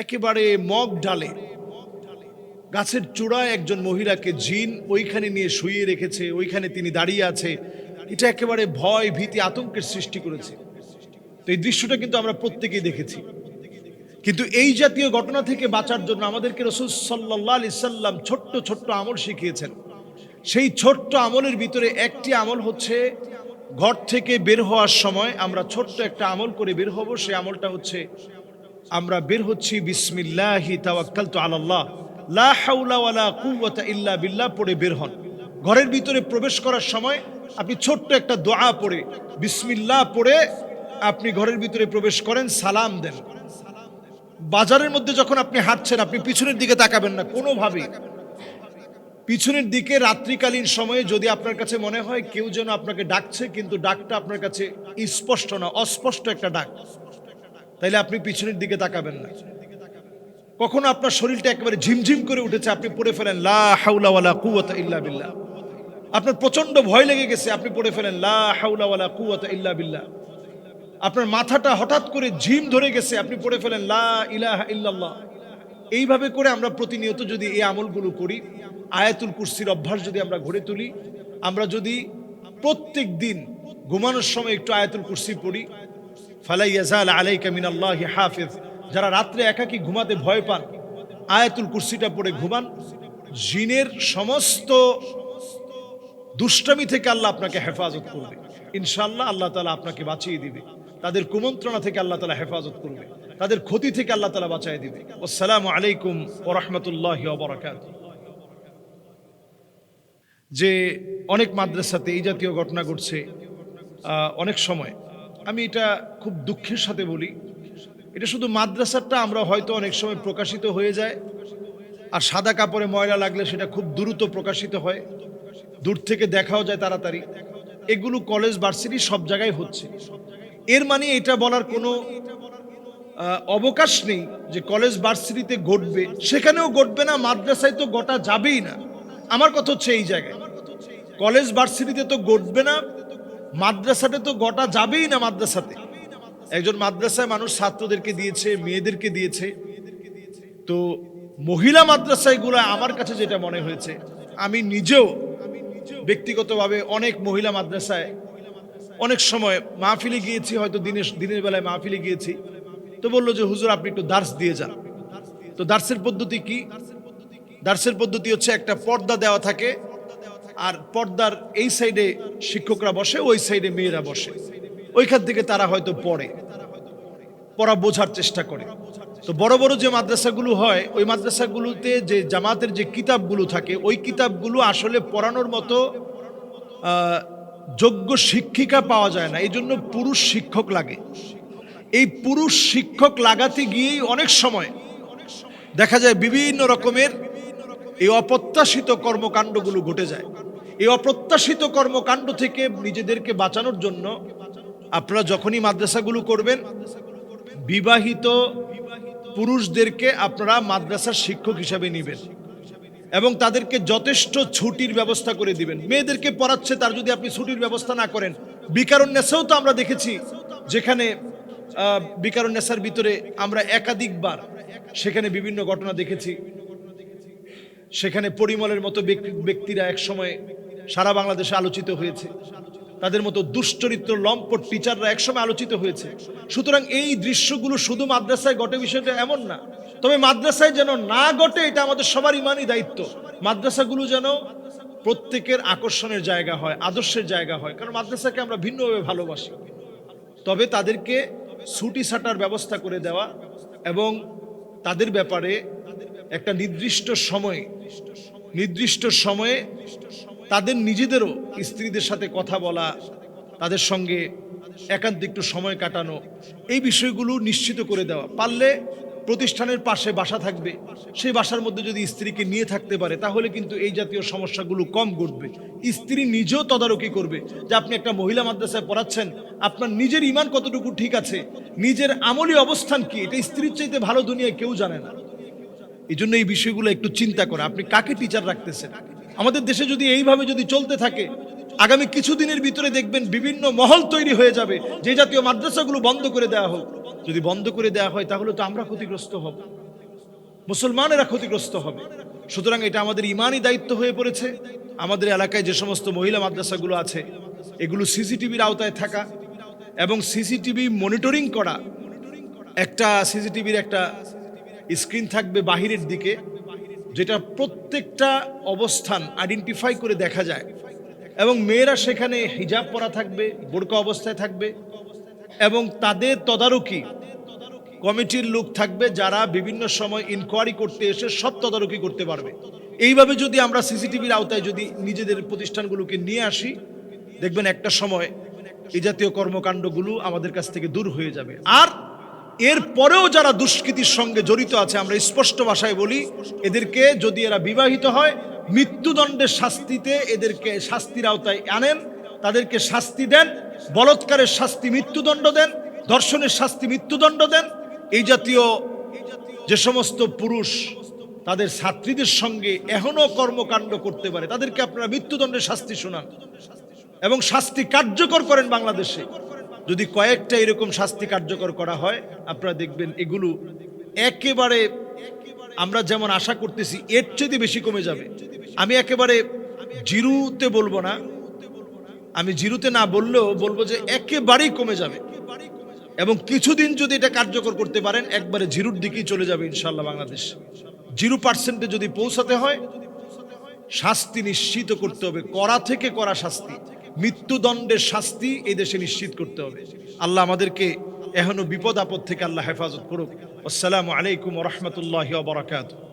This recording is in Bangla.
একেবারে মগ ডালে গাছের চূড়ায় একজন মহিলাকে জিন ওইখানে নিয়ে শুইয়ে রেখেছে, ওইখানে তিনি দাঁড়িয়ে আছে। এটা একেবারে ভয় ভীতি আতঙ্কের সৃষ্টি করেছে। তো এই দৃশ্যটা কিন্তু আমরা প্রত্যেকেই দেখেছি। কিন্তু এই জাতীয় ঘটনা থেকে বাঁচার জন্য আমাদেরকে রাসূল সাল্লাল্লাহু আলাইহি সাল্লাম ছোট্ট ছোট্ট আমল শিখিয়েছেন। সেই ছোট্ট আমলের ভিতরে একটি আমল হচ্ছে, ঘর থেকে বের হওয়ার সময় আমরা ছোট্ট একটা আমল করে বের হব। সেই আমলটা হচ্ছে, আমরা বের হচ্ছি বিসমিল্লাহি তাওয়াক্কালতু আলাল্লাহ লা হাওলা ওয়ালা কুওয়াতা ইল্লা বিল্লাহ পড়ে বের হন। ঘরের ভিতরে প্রবেশ করার সময় আপনি ছোট্ট একটা দোয়া পড়ে বিসমিল্লাহ পড়ে আপনি ঘরের ভিতরে প্রবেশ করেন, সালাম দেন। বাজারের মধ্যে যখন আপনি হাঁটছেন, আপনি পিছনের দিকে তাকাবেন না কোনোভাবেই। পিছনের দিকে রাত্রিকালীন সময়ে যদি আপনার কাছে মনে হয় কেউ যেন আপনাকে ডাকছে, কিন্তু ডাকটা আপনার কাছে স্পষ্ট না, অস্পষ্ট একটা ডাক, তাইলে আপনি পিছনের দিকে তাকাবেন না। কখনো আপনার শরীরটা একেবারে ঝিমঝিম করে উঠেছে, আপনি পড়ে ফেলেন লা হাওলা ওয়ালা কুওয়াতা ইল্লা বিল্লাহ। আপনার প্রচন্ড ভয় লেগে গেছে, আপনি পড়ে ফেলেন লা হাওলা ওয়ালা কুওয়াতা ইল্লা বিল্লাহ। আপনার মাথাটা হঠাৎ করে ঝিম ধরে গেছে, আপনি পড়ে ফেলেন লা ইলাহা ইল্লাল্লাহ। এইভাবে করে আমরা প্রতিনিয়ত যদি এই আমলগুলো করি, আয়াতুল কুরসির অভ্যাস যদি আমরা গড়ে তুলি, আমরা যদি প্রত্যেক দিন ঘুমানোর সময় একটু আয়াতুল কুরসি পড়ি, ফালা ইয়াজাল আলাইকা মিনাল্লাহি হাফিজ। যারা রাত্রে একাকী ঘুমাতে ভয় পান, আয়াতুল কুরসিটা পড়ে ঘুমান। জিনের সমস্ত দুষ্টামি থেকে আল্লাহ আপনাকে হেফাজত করবে ইনশাআল্লাহ। আল্লাহ তাআলা আপনাকে বাঁচিয়ে দিবে, তাদের কুমন্ত্রণা থেকে আল্লাহ তাআলা হেফাজত করবে, তাদের ক্ষতি থেকে আল্লাহ তাআলা বাঁচিয়ে দিবে। আসসালামু আলাইকুম ওয়া রাহমাতুল্লাহি ওয়া বারাকাতুহু। যে অনেক মাদ্রাসাতে এই জাতীয় ঘটনা ঘটছে, অনেক সময় আমি এটা খুব দুঃখের সাথে বলি, এটা শুধু মাদ্রাসাটা আমরা হয়তো অনেক সময় প্রকাশিত হয়ে যায়, আর সাদা কাপড়ে ময়লা লাগলে সেটা খুব দ্রুত প্রকাশিত হয়, দূর থেকে দেখাও যায় তাড়াতাড়ি। এগুলো কলেজ ভার্সিটি সব জায়গায় হচ্ছে। এর মানে এটা বলার কোনো অবকাশ নেই যে কলেজ ভার্সিটিতে ঘটবে সেখানেও ঘটবে না, মাদ্রাসায় তো গোটা যাবেই না। আমার কথা হচ্ছে এই জায়গায় কলেজ ভার্সিটিতে তো ঘটবে না, মাদ্রাসাতে তো গোটা যাবেই না। মাদ্রাসাতে একজন মাদ্রাসায় মানুষ ছাত্রদেরকে দিয়েছে, মেয়েদেরকে দিয়েছে। তো মহিলা মাদ্রাসাগুলো আমার কাছে যেটা মনে হয়েছে, আমি নিজেও ব্যক্তিগতভাবে অনেক মহিলা মাদ্রাসায় অনেক সময় মাহফিলে গিয়েছি, হয়তো দিনের বেলায় মাহফিলে গিয়েছি, তো বললো যে হুজুর আপনি একটু দার্স দিয়ে যান। তো দার্সের পদ্ধতি কি? দার্সের পদ্ধতি হচ্ছে একটা পর্দা দেওয়া থাকে, আর পর্দার এই সাইডে শিক্ষকরা বসে, ওই সাইডে মেয়েরা বসে, ওইখান থেকে তারা হয়তো পড়া বোঝার চেষ্টা করে। তো বড় বড় যে মাদ্রাসাগুলো হয়, ওই মাদ্রাসাগুলোতে যে জামাতের যে কিতাবগুলো থাকে, ওই কিতাবগুলো আসলে পড়ানোর মতো যোগ্য শিক্ষিকা পাওয়া যায় না, এই জন্য পুরুষ শিক্ষক লাগে। এই পুরুষ শিক্ষক লাগাতে গিয়েই অনেক সময় দেখা যায় বিভিন্ন রকমের এই অপ্রত্যাশিত কর্মকাণ্ডগুলো ঘটে যায়। এই অপ্রত্যাশিত কর্মকাণ্ড থেকে নিজেদেরকে বাঁচানোর জন্য আপনারা যখনই মাদ্রাসাগুলো করবেন, বিবাহিত পুরুষদেরকে আপনারা মাদ্রাসার শিক্ষক হিসাবে নেবেন এবং তাদেরকে যথেষ্ট ছুটির ব্যবস্থা করে দিবেন। মেয়েদেরকে পড়াচ্ছে, তার যদি আপনি ছুটির ব্যবস্থা না করেন, বিকারুন্নেসাও তো আমরা দেখেছি, যেখানে বিকারুন্নেসার ভিতরে আমরা একাধিকবার সেখানে বিভিন্ন ঘটনা দেখেছি। সেখানে পরিমলের মতো ব্যক্তিরা একসময় সারা বাংলাদেশে আলোচিত হয়েছে, তাদের মতো দুশ্চরিত্র লম্পট টিচাররা একসময় আলোচিত হয়েছে। সুতরাং এই দৃশ্যগুলো শুধু মাদ্রাসায় ঘটে বিষয়টা এমন না, তবে মাদ্রাসায় যেন না ঘটে এটা আমাদের সবার ইমানই দায়িত্ব। মাদ্রাসাগুলো যেন প্রত্যেকের আকর্ষণের জায়গা হয়, আদর্শের জায়গা হয়, কারণ মাদ্রাসাকে আমরা ভিন্নভাবে ভালোবাসি। তবে তাদেরকে ছুটি ছাটার ব্যবস্থা করে দেওয়া এবং তাদের ব্যাপারে একটা নির্দিষ্ট সময়ে তাদের নিজেদেরও স্ত্রীদের সাথে কথা বলা, তাদের সঙ্গে একান্ত একটু সময় কাটানো, এই বিষয়গুলো নিশ্চিত করে দেওয়া। পারলে প্রতিষ্ঠানের পাশে বাসা থাকবে, সেই বাসার মধ্যে যদি স্ত্রীকে নিয়ে থাকতে পারে তাহলে কিন্তু এই জাতীয় সমস্যাগুলো কম ঘটবে। স্ত্রী নিজেও তদারকি করবে যে আপনি একটা মহিলা মাদ্রাসায় পড়াচ্ছেন, আপনার নিজের ঈমান কতটুকু ঠিক আছে, নিজের আমলি অবস্থান কি, এটা স্ত্রীর চাইতে ভালো দুনিয়ায় কেউ জানে না। এই জন্য এই বিষয়গুলো একটু চিন্তা করে আপনি কাকে টিচার রাখতেছেন। আমাদের দেশে যদি এইভাবে যদি চলতে থাকে, আগামী কিছুদিনের ভিতরে দেখবেন বিভিন্ন মহল তৈরি হয়ে যাবে যে জাতীয় মাদ্রাসাগুলো বন্ধ করে দেওয়া হোক। যদি বন্ধ করে দেওয়া হয় তাহলে তো আমরা ক্ষতিগ্রস্ত হব। মুসলমানেরা ক্ষতিগ্রস্ত হবে। সুতরাং এটা আমাদের ইমানই দায়িত্ব হয়ে পড়েছে। আমাদের এলাকায় যে সমস্ত মহিলা মাদ্রাসাগুলো আছে এগুলো সিসিটিভির আওতায় থাকা এবং সিসিটিভি মনিটরিং করা। একটা সিসিটিভির একটা স্ক্রিন থাকবে বাহিরের দিকে, যেটা প্রত্যেকটা অবস্থান আইডেন্টিফাই করে দেখা যায়, এবং মেয়েরা সেখানে হিজাব পরা থাকবে, বোরকা অবস্থায় থাকবে, এবং তাদের তদারকি কমিটির লোক থাকবে যারা বিভিন্ন সময় ইনকোয়ারি করতে এসে সব তদারকি করতে পারবে। এইভাবে যদি আমরা সিসিটিভির আওতায় যদি নিজেদের প্রতিষ্ঠানগুলোকে নিয়ে আসি, দেখবেন একটা সময় এই জাতীয় কর্মকাণ্ডগুলো আমাদের কাছ থেকে দূর হয়ে যাবে। আর এর পরেও যারা দুষ্কৃতির সঙ্গে জড়িত আছে, আমরা স্পষ্ট ভাষায় বলি, এদেরকে যদি এরা বিবাহিত হয় মৃত্যুদণ্ডের শাস্তিতে এদেরকে শাস্তির আওতায় আনেন, তাদেরকে শাস্তি দেন, বলৎকারের শাস্তি মৃত্যুদণ্ড দেন, ধর্ষণের শাস্তি মৃত্যুদণ্ড দেন। এই জাতীয় যে সমস্ত পুরুষ তাদের ছাত্রীদের সঙ্গে এখনো কর্মকাণ্ড করতে পারে তাদেরকে আপনারা মৃত্যুদণ্ডের শাস্তি শোনান এবং শাস্তি কার্যকর করেন। বাংলাদেশে যদি কয়েকটা এরকম শাস্তি কার্যকর করা হয়, আপনারা দেখবেন এগুলো একেবারে আমরা যেমন আশা করতেছি এর চেয়ে বেশি কমে যাবে। আমি একেবারে জিরোতে বলবো না, আমি জিরোতে না বললেও বলবো যে একেবারেই কমে যাবে, এবং কিছুদিন যদি এটা কার্যকর করতে পারেন একবারে জিরোর দিকেই চলে যাবে ইনশাআল্লাহ। বাংলাদেশ 0% যদি পৌঁছাতে হয় শাস্তি নিশ্চিত করতে হবে, কড়া থেকে কড়া শাস্তি, মৃত্যুদণ্ডের শাস্তি এই দেশে নিশ্চিত করতে হবে। আল্লাহ আমাদেরকে এখনো বিপদ আপদ থেকে আল্লাহ হেফাজত করুক। আসসালামু আলাইকুম ওয়া রাহমাতুল্লাহি ওয়া বারাকাতুহু।